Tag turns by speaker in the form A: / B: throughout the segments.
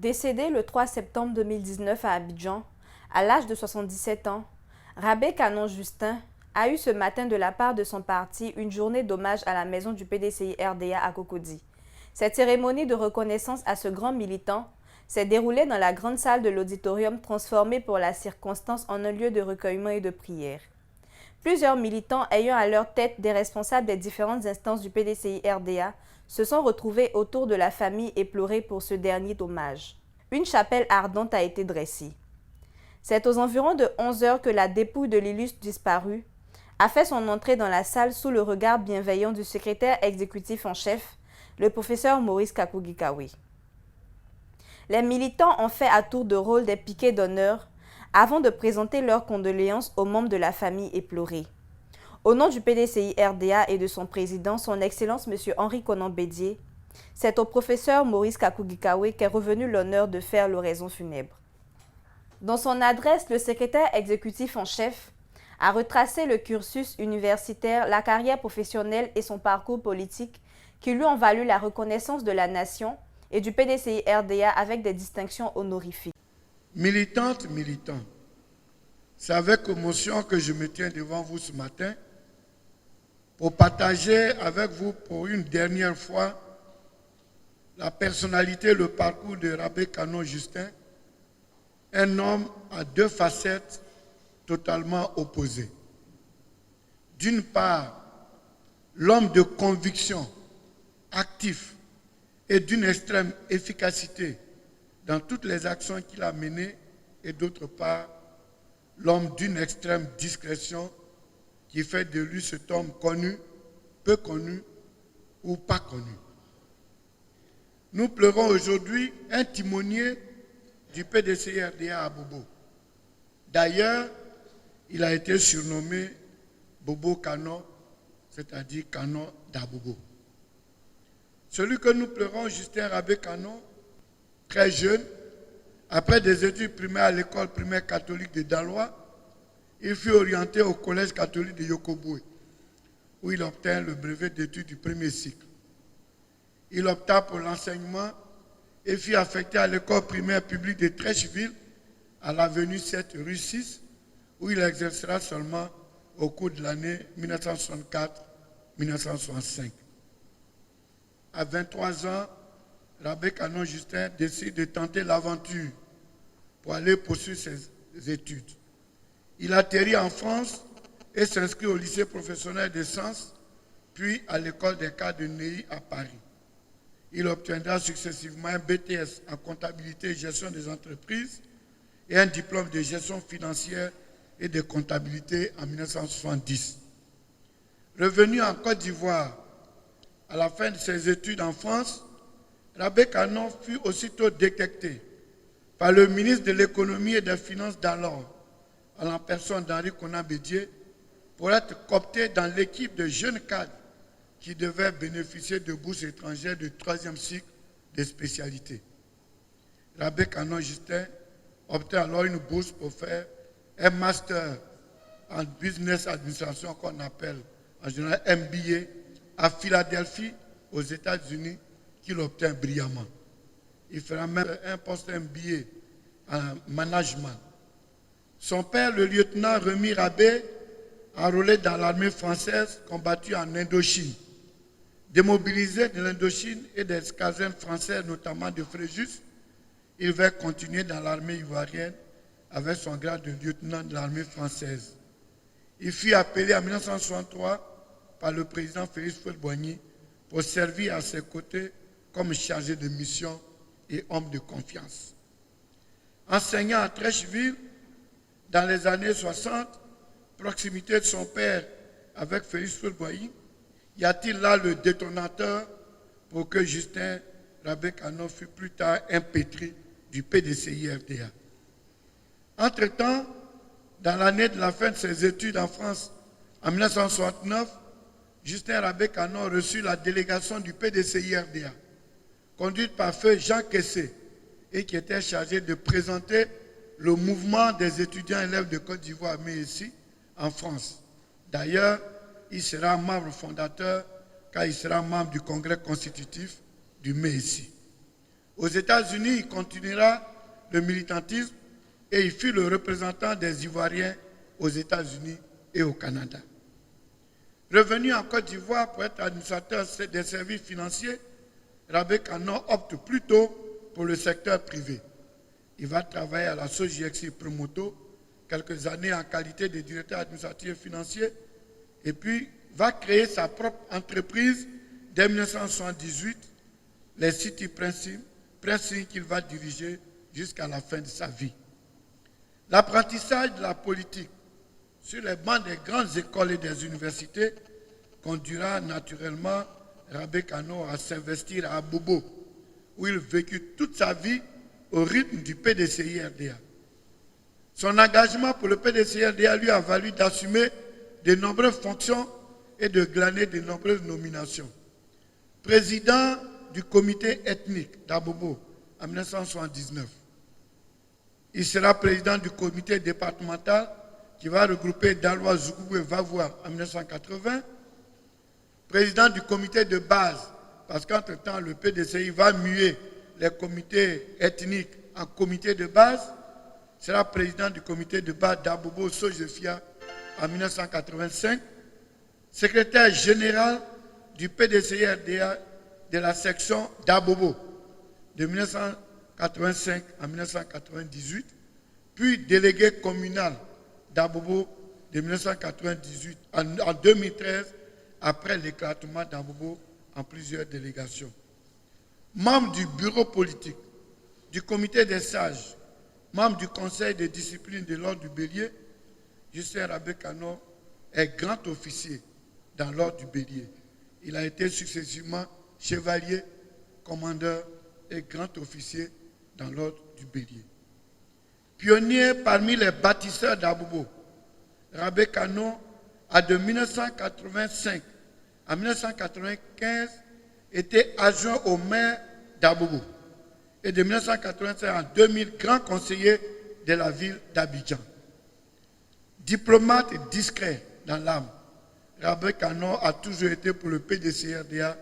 A: Décédé le 3 septembre 2019 à Abidjan, à l'âge de 77 ans, Rabé Canon Justin a eu ce matin de la part de son parti une journée d'hommage à la maison du PDCI-RDA à Cocody. Cette cérémonie de reconnaissance à ce grand militant s'est déroulée dans la grande salle de l'auditorium transformée pour la circonstance en un lieu de recueillement et de prière. Plusieurs militants ayant à leur tête des responsables des différentes instances du PDCI-RDA se sont retrouvés autour de la famille éplorée pour ce dernier hommage. Une chapelle ardente a été dressée. C'est aux environs de 11 heures que la dépouille de l'illustre disparu a fait son entrée dans la salle sous le regard bienveillant du secrétaire exécutif en chef, le professeur Maurice Kakugikawe. Les militants ont fait à tour de rôle des piquets d'honneur avant de présenter leurs condoléances aux membres de la famille éplorée. Au nom du PDCI-RDA et de son président, son Excellence M. Henri Konan Bédié, c'est au professeur Maurice Kakugikawe qu'est revenu l'honneur de faire l'oraison funèbre. Dans son adresse, le secrétaire exécutif en chef a retracé le cursus universitaire, la carrière professionnelle et son parcours politique qui lui ont valu la reconnaissance de la nation et du PDCI-RDA avec des distinctions honorifiques.
B: Militantes, militants, c'est avec émotion que je me tiens devant vous ce matin pour partager avec vous pour une dernière fois la personnalité, le parcours de Rabé Canon Justin, un homme à deux facettes totalement opposées. D'une part, l'homme de conviction, actif et d'une extrême efficacité dans toutes les actions qu'il a menées, et d'autre part, l'homme d'une extrême discrétion qui fait de lui cet homme connu, peu connu ou pas connu. Nous pleurons aujourd'hui un timonier du PDCI-RDA à Bobo. D'ailleurs, il a été surnommé Bobo Canon, c'est-à-dire Canon d'Abobo. Celui que nous pleurons, Justin Rabé Canon, très jeune, après des études primaires à l'école primaire catholique de Daloa, il fut orienté au collège catholique de Yokoboué, où il obtint le brevet d'études du premier cycle. Il opta pour l'enseignement et fut affecté à l'école primaire publique de Trècheville, à l'avenue 7 rue 6, où il exercera seulement au cours de l'année 1964-1965. À 23 ans, Rabé Canon Justin décide de tenter l'aventure pour aller poursuivre ses études. Il atterrit en France et s'inscrit au lycée professionnel des sciences, puis à l'école des cadres de Neuilly à Paris. Il obtiendra successivement un BTS en comptabilité et gestion des entreprises et un diplôme de gestion financière et de comptabilité en 1970. Revenu en Côte d'Ivoire à la fin de ses études en France, Rabé Canon fut aussitôt détecté par le ministre de l'économie et des finances d'alors, à la personne d'Henri Konan Bédié, pour être coopté dans l'équipe de jeunes cadres qui devaient bénéficier de bourses étrangères de troisième cycle de spécialité. Rabé Canon Justin obtint alors une bourse pour faire un master en business administration qu'on appelle en général MBA à Philadelphie, aux États-Unis, qu'il obtint brillamment. Il fera même un post MBA en management. Son père, le lieutenant Remy Rabé, enrôlé dans l'armée française, combattu en Indochine. Démobilisé de l'Indochine et des casernes françaises, notamment de Fréjus, il va continuer dans l'armée ivoirienne avec son grade de lieutenant de l'armée française. Il fut appelé en 1963 par le président Félix Houphouët-Boigny pour servir à ses côtés comme chargé de mission et homme de confiance. Enseignant à Trècheville, dans les années 60, proximité de son père avec Félix Houphouët-Boigny, y a-t-il là le détonateur pour que Justin Rabé Canon fût plus tard impétré du PDCI-RDA. Entre-temps, dans l'année de la fin de ses études en France, en 1969, Justin Rabé Canon reçut la délégation du PDCI-RDA, conduite par feu Jean Kessé, et qui était chargé de présenter le mouvement des étudiants élèves de Côte d'Ivoire, mais ici, en France. D'ailleurs, il sera membre fondateur, car il sera membre du congrès constitutif du MEICI. Aux États-Unis, il continuera le militantisme et il fut le représentant des Ivoiriens aux États-Unis et au Canada. Revenu en Côte d'Ivoire pour être administrateur des services financiers, Rabé Kano opte plutôt pour le secteur privé. Il va travailler à la Sogexi Promoto quelques années en qualité de directeur administratif financier et puis va créer sa propre entreprise dès 1978, les City Printing qu'il va diriger jusqu'à la fin de sa vie. L'apprentissage de la politique sur les bancs des grandes écoles et des universités conduira naturellement Rabé Kano à s'investir à Bobo, où il vécut toute sa vie au rythme du PDCI-RDA. Son engagement pour le PDCI-RDA lui a valu d'assumer de nombreuses fonctions et de glaner de nombreuses nominations. Président du comité ethnique d'Abobo en 1979. Il sera président du comité départemental qui va regrouper Daloa, Zoukoubou et Vavoua en 1980. Président du comité de base, parce qu'entre-temps, le PDCI va muer les comités ethniques en comité de base. Sera président du comité de base d'Abobo Sojefia en 1985. Secrétaire général du PDCI-RDA de la section d'Abobo de 1985 à 1998, puis délégué communal d'Abobo de 1998 en 2013, après l'éclatement d'Abobo en plusieurs délégations. Membre du bureau politique, du comité des sages, membre du conseil de discipline de l'ordre du Bélier, Justin Rabé Kano est grand officier dans l'ordre du Bélier. Il a été successivement chevalier, commandeur et grand officier dans l'ordre du Bélier. Pionnier parmi les bâtisseurs d'Abobo, Rabé Kano a de 1985 à 1995 été adjoint au maire d'Abobo et de 1985 à 2000 grand conseiller de la ville d'Abidjan. Diplomate et discret dans l'âme, Rabé Kano a toujours été pour le PDCI-RDA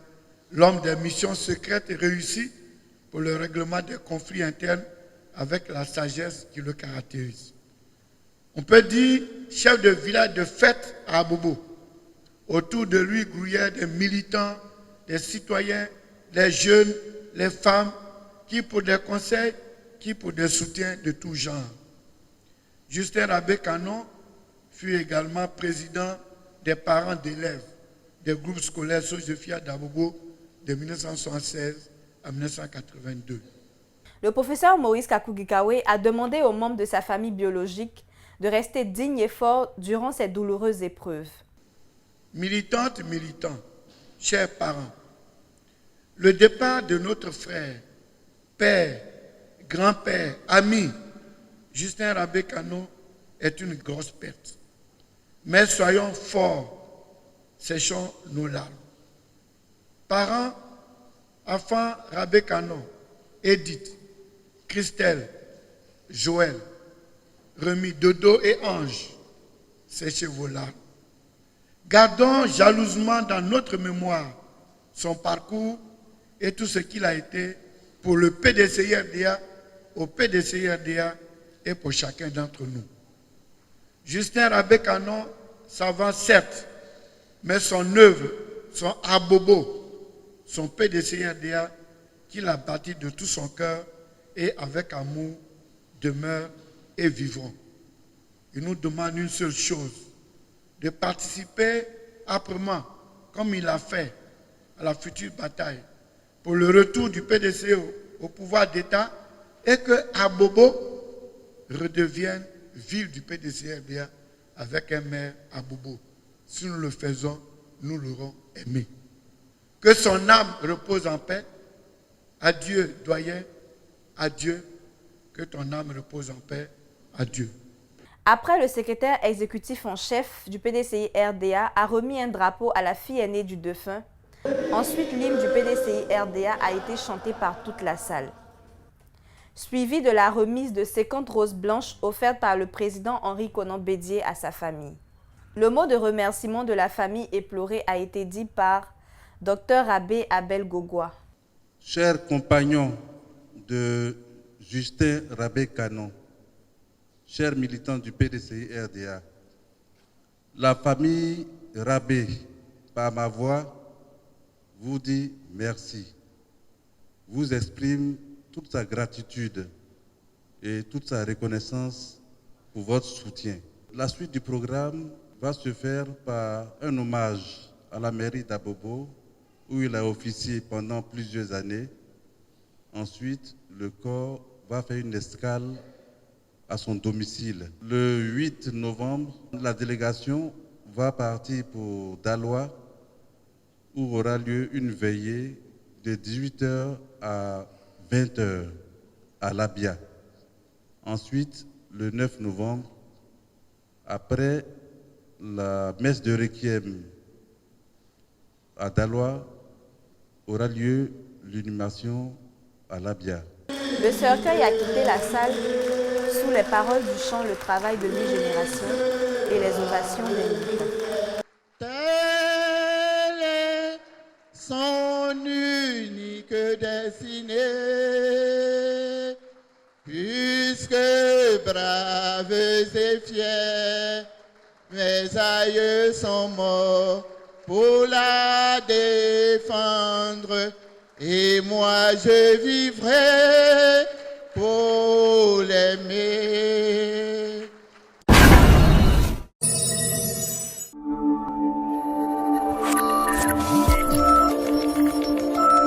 B: l'homme des missions secrètes et réussies pour le règlement des conflits internes avec la sagesse qui le caractérise. On peut dire chef de village de fête à Abobo. Autour de lui grouillaient des militants, des citoyens, les jeunes, les femmes, qui pour des conseils, qui pour des soutiens de tout genre. Justin Rabé Kano fut également président des parents d'élèves des groupes scolaires Sojefia d'Abobo de 1976 à 1982.
A: Le professeur Maurice Kakugikawe a demandé aux membres de sa famille biologique de rester dignes et forts durant ces douloureuses épreuves.
B: Militantes, militants, chers parents, le départ de notre frère, père, grand-père, ami, Justin Rabé Kano est une grosse perte. Mais soyons forts, séchons nos larmes. Parents, enfants Rabé Kano, Edith, Christelle, Joël, Rémi, Dodo et Ange, séchez vos larmes. Gardons jalousement dans notre mémoire son parcours et tout ce qu'il a été pour le PDCI-RDA, au PDCI-RDA et pour chacun d'entre nous. Justin Rabé Kano s'avance certes, mais son œuvre, son abobo, son PDCI-RDA, qu'il a bâti de tout son cœur et avec amour, demeure et vivront. Il nous demande une seule chose, de participer âprement, comme il a fait à la future bataille, pour le retour du PDC au pouvoir d'État et que Abobo redevienne ville du PDCI-RDA avec un maire Abobo. Si nous le faisons, nous l'aurons aimé. Que son âme repose en paix. Adieu, doyen. Adieu. Que ton âme repose en paix. Adieu.
A: Après, le secrétaire exécutif en chef du PDCI-RDA a remis un drapeau à la fille aînée du défunt. Ensuite, l'hymne du PDCI-RDA a été chanté par toute la salle. Suivi de la remise de 50 roses blanches offertes par le président Henri Konan Bédié à sa famille. Le mot de remerciement de la famille éplorée a été dit par Dr Rabé Abel Gogwa.
C: Chers compagnons de Justin Rabé-Canon, cher militant du PDCI-RDA, la famille Rabé, par ma voix, vous dit merci, vous exprime toute sa gratitude et toute sa reconnaissance pour votre soutien. La suite du programme va se faire par un hommage à la mairie d'Abobo, où il a officié pendant plusieurs années. Ensuite, le corps va faire une escale à son domicile. Le 8 novembre, la délégation va partir pour Daloa, où aura lieu une veillée de 18h à 20h à Labia. Ensuite, le 9 novembre, après la messe de Requiem à Daloa, aura lieu l'inhumation à Labia.
A: Le cercueil a quitté la salle sous les paroles du chant Le travail de 8 générations et les ovations des militants.
D: Telle est son unique destinée, puisque braves et fiers, mes aïeux sont morts pour la défendre, et moi je vivrai